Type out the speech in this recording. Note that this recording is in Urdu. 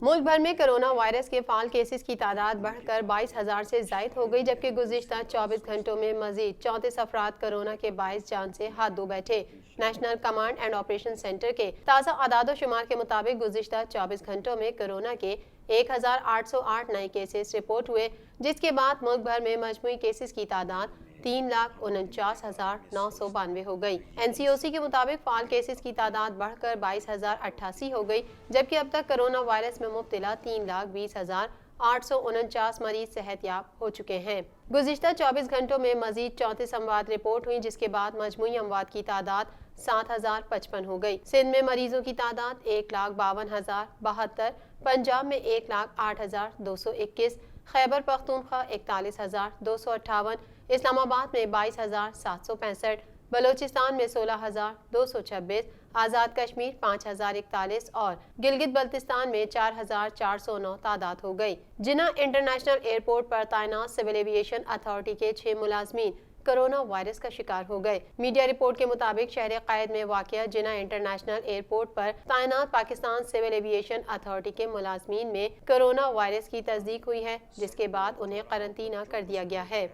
ملک بھر میں کرونا وائرس کے فعال کیسز کی تعداد بڑھ کر 22,000 سے زائد ہو گئی، جبکہ گزشتہ 24 گھنٹوں میں مزید 34 افراد کرونا کے باعث جان سے ہاتھ دھو بیٹھے۔ National command and operation centre کے تازہ اعداد و شمار کے مطابق گزشتہ 24 گھنٹوں میں کرونا کے 1,808 نئے کیسز رپورٹ ہوئے، جس کے بعد ملک بھر میں مجموعی کیسز کی تعداد 3,49,992 ہو گئی۔ NCOC کے مطابق فعال کیسز کی تعداد بڑھ کر 22,088 ہو گئی، جبکہ اب تک کرونا وائرس میں مبتلا 3,20,849 مریض صحت یاب ہو چکے ہیں۔ گزشتہ 24 گھنٹوں میں مزید 34 اموات رپورٹ ہوئیں، جس کے بعد مجموعی اموات کی تعداد 7,055 ہو گئی۔ سندھ میں مریضوں کی تعداد 1,52,072، پنجاب میں 1,08,221، خیبر پختونخوا 41,258، اسلام آباد میں 22,765، بلوچستان میں 16,226، آزاد کشمیر 5,041 اور گلگت بلتستان میں 4,409 تعداد ہو گئی۔ جناح انٹرنیشنل ایئرپورٹ پر تعینات سول ایویشن اتھارٹی کے 6 ملازمین کرونا وائرس کا شکار ہو گئے۔ میڈیا رپورٹ کے مطابق شہر قائد میں واقع جناح انٹرنیشنل ایئرپورٹ پر تعینات پاکستان سول ایویشن اتھارٹی کے ملازمین میں کرونا وائرس کی تصدیق ہوئی ہے، جس کے بعد انہیں قرنطینہ کر دیا گیا ہے۔